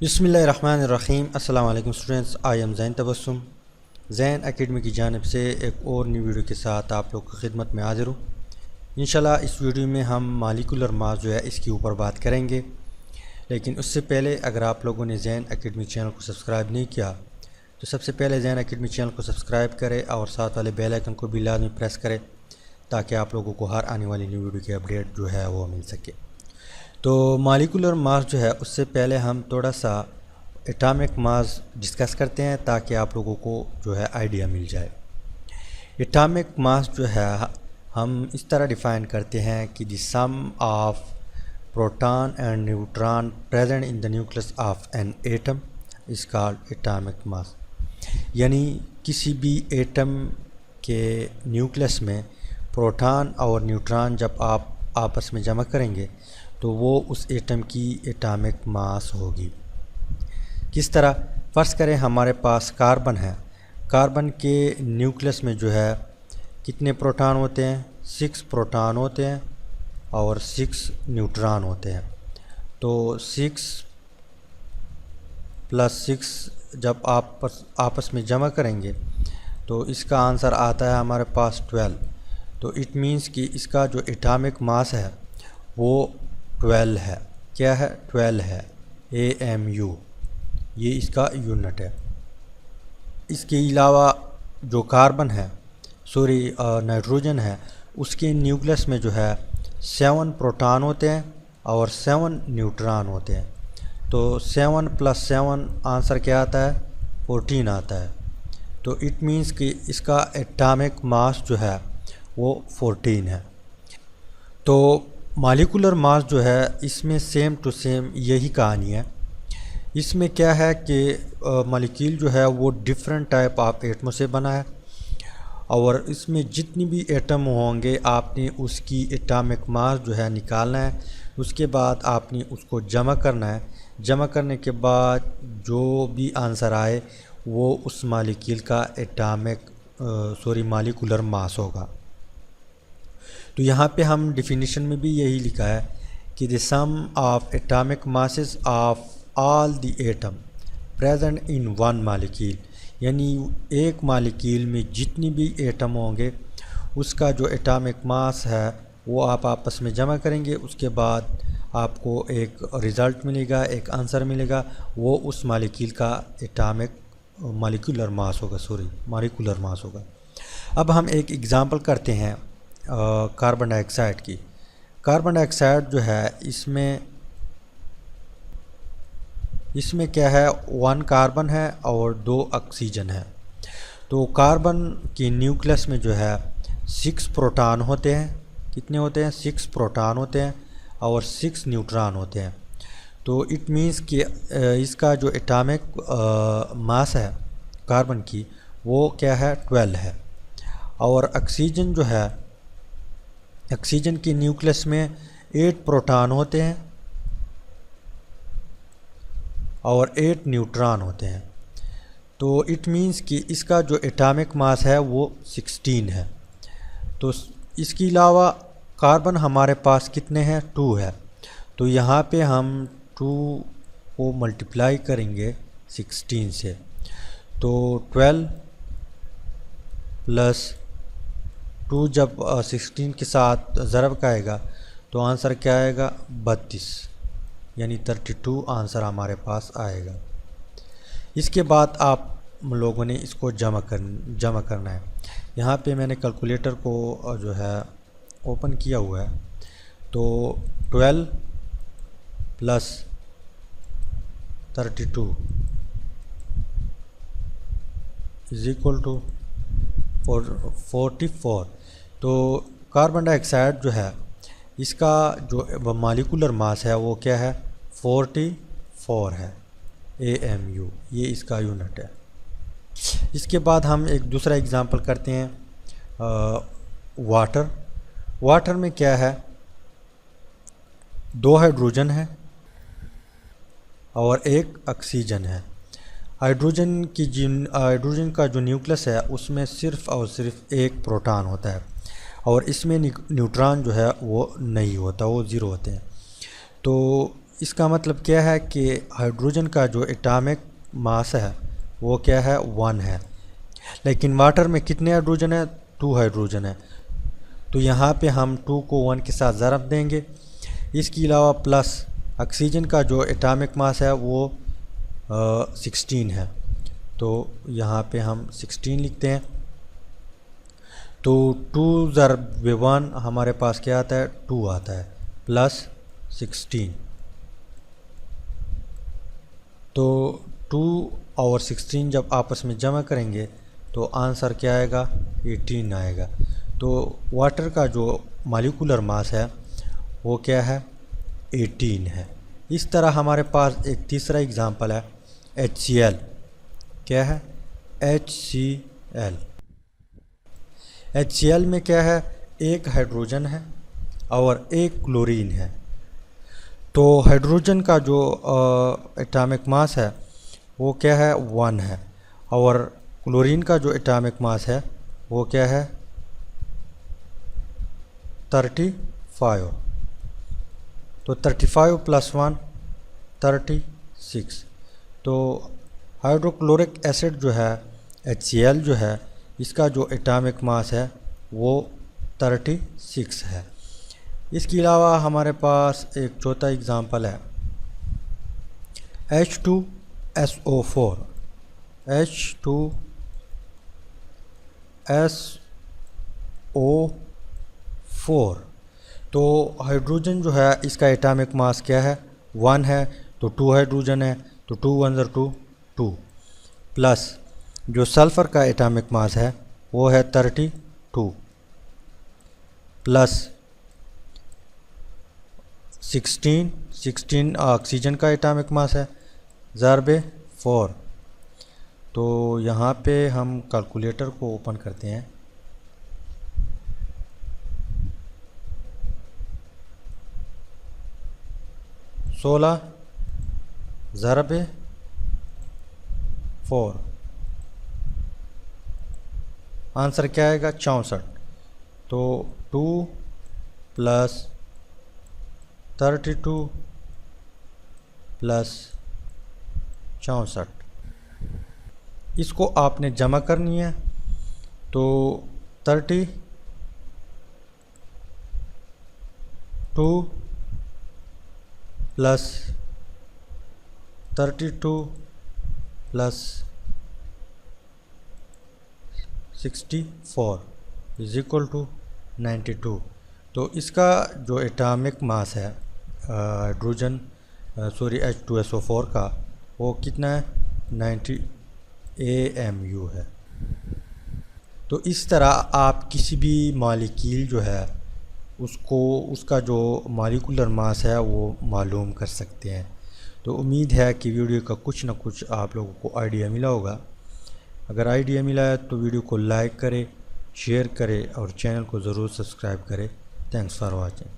बिस्मिल्लाहिर्रहमानिर्रहीम। अस्सलाम वालेकुम students, I am Zain Tabassum. Zain academy की जानिब से एक और न्यू वीडियो के साथ आप लोग की खिदमत में हाज़िर हूँ। इंशाल्लाह इस वीडियो में हम मालिकुलर मास जो है इसके ऊपर बात करेंगे, लेकिन उससे पहले अगर आप लोगों ने ज़ैन एकेडमी चैनल को सब्सक्राइब नहीं किया तो सबसे पहले ज़ैन एकेडमी चैनल को सब्सक्राइब करें और साथ वाले बेल आइकन को भी लाजमी प्रेस करें ताकि आप लोगों को हर आने वाली न्यू वीडियो की अपडेट जो है वो मिल सके। तो मालिकुलर मास जो है उससे पहले हम थोड़ा सा एटॉमिक मास डिस्कस करते हैं ताकि आप लोगों को जो है आइडिया मिल जाए। एटॉमिक मास जो है हम इस तरह डिफ़ाइन करते हैं कि the sum of proton and neutron present in the nucleus of an atom is called atomic mass. यानी किसी भी एटम के न्यूक्लियस में प्रोटॉन और न्यूट्रॉन जब आप आपस में जमा करेंगे तो वो उस एटम की एटॉमिक मास होगी। किस तरह? फ़र्ज़ करें हमारे पास कार्बन है। कार्बन के न्यूक्लियस में जो है कितने प्रोटॉन होते हैं? 6 प्रोटॉन होते हैं और 6 न्यूट्रॉन होते हैं। तो 6 + 6 जब आप आपस में जमा करेंगे तो इसका आंसर आता है हमारे पास 12। तो इट मीन्स कि इसका जो एटॉमिक मास है वो 12 है। क्या है? 12 है। AMU ये इसका यूनिट है। इसके अलावा जो कार्बन है नाइट्रोजन है, उसके न्यूक्लियस में जो है 7 प्रोटॉन होते हैं और 7 न्यूट्रॉन होते हैं। तो 7 + 7 आंसर क्या आता है? 14 आता है। तो इट मीन्स कि इसका एटॉमिक मास जो है वो 14 है। तो मॉलिक्यूलर मास जो है इसमें सेम टू सेम यही कहानी है। इसमें क्या है कि मॉलिक्यूल जो है वो डिफरेंट टाइप ऑफ एटमों से बना है और इसमें जितनी भी एटम होंगे आपने उसकी एटॉमिक मास जो है निकालना है। उसके बाद आपने उसको जमा करना है। जमा करने के बाद जो भी आंसर आए वो उस मॉलिक्यूल का मॉलिक्यूलर मास होगा। तो यहाँ पे हम डिफिनीशन में भी यही लिखा है कि the sum of atomic masses of all the atom present in one molecule, यानी एक मॉलिक्यूल में जितनी भी एटम होंगे उसका जो एटॉमिक मास है वो आप आपस में जमा करेंगे। उसके बाद आपको एक रिज़ल्ट मिलेगा, एक आंसर मिलेगा, वो उस मॉलिक्यूल का मॉलिक्यूलर मास होगा। अब हम एक एग्ज़ाम्पल करते हैं कार्बन डाइऑक्साइड की। कार्बन डाइऑक्साइड जो है इसमें क्या है? 1 कार्बन है और 2 ऑक्सीजन है। तो कार्बन के न्यूक्लियस में जो है 6 प्रोटॉन होते हैं। कितने होते हैं? 6 प्रोटॉन होते हैं और 6 न्यूट्रॉन होते हैं। तो इट मीन्स कि इसका जो एटॉमिक मास है कार्बन की वो क्या है? 12 है। और ऑक्सीजन जो है, ऑक्सीजन के न्यूक्लियस में 8 प्रोटॉन होते हैं और 8 न्यूट्रॉन होते हैं। तो इट मीन्स कि इसका जो एटॉमिक मास है वो 16 है। तो इसके अलावा कार्बन हमारे पास कितने हैं? 2 है। तो यहाँ पे हम 2 को मल्टीप्लाई करेंगे 16 से। तो 12 + 2 जब 16 के साथ ज़रब का आएगा तो आंसर क्या आएगा? 32, यानी 32 आंसर हमारे पास आएगा। इसके बाद आप लोगों ने इसको जमा करना है। यहाँ पे मैंने कैलकुलेटर को जो है ओपन किया हुआ है। तो 12 + 32 = 44। तो कार्बन डाइऑक्साइड जो है इसका जो मॉलिक्यूलर मास है वो क्या है? 44 है। AMU ये इसका यूनिट है। इसके बाद हम एक दूसरा एग्जांपल करते हैं वाटर। वाटर में क्या है? 2 हाइड्रोजन है और 1 ऑक्सीजन है। हाइड्रोजन का जो न्यूक्लियस है उसमें सिर्फ़ और सिर्फ 1 प्रोटॉन होता है और इसमें न्यूट्रॉन जो है वो नहीं होता, वो 0 होते हैं। तो इसका मतलब क्या है कि हाइड्रोजन का जो एटॉमिक मास है वो क्या है 1 है, लेकिन वाटर में कितने हाइड्रोजन है 2 हाइड्रोजन है। तो यहाँ पे हम 2 को 1 के साथ ज़रब देंगे। इसके अलावा प्लस ऑक्सीजन का जो एटॉमिक मास है वो 16 है, तो यहाँ पे हम 16 लिखते हैं। तो 2 ज़रब 1 हमारे पास क्या आता है 2 आता है प्लस 16। तो 2 और 16 जब आपस में जमा करेंगे तो आंसर क्या आएगा 18 आएगा। तो वाटर का जो मॉलिक्यूलर मास है वो क्या है 18 है। इस तरह हमारे पास एक तीसरा एग्जांपल है HCl। क्या है HCl। HCl में क्या है एक हाइड्रोजन है और एक क्लोरीन है। तो हाइड्रोजन का जो एटॉमिक मास है वो क्या है 1 है और क्लोरीन का जो एटॉमिक मास है वो क्या है 35। तो 35 + 1 36। तो हाइड्रोक्लोरिक एसिड जो है HCl जो है इसका जो एटॉमिक मास है वो 36 है। इसके अलावा हमारे पास एक चौथा एग्जांपल है H2SO4। H2SO4। तो हाइड्रोजन जो है इसका एटॉमिक मास क्या है 1 है, तो 2 हाइड्रोजन है, तो 2 × 1 = 2 प्लस जो सल्फ़र का एटॉमिक मास है वो है 32 प्लस 16 ऑक्सीजन का एटॉमिक मास है ज़रब 4। तो यहाँ पे हम कैलकुलेटर को ओपन करते हैं। सोलह ज़रब 4 आंसर क्या आएगा 64। तो 2 + 32 + 64 इसको आपने जमा करनी है। तो 32 + 32 + 64 = 92। तो इसका जो एटॉमिक मास है हाइड्रोजन H2SO4 का वो कितना है 90 AMU है। तो इस तरह आप किसी भी मॉलिक्यूल जो है उसका जो मॉलिक्यूलर मास है वो मालूम कर सकते हैं। तो उम्मीद है कि वीडियो का कुछ ना कुछ आप लोगों को आइडिया मिला होगा। अगर आइडिया मिला है तो वीडियो को लाइक करें, शेयर करें और चैनल को ज़रूर सब्सक्राइब करें। Thanks for watching.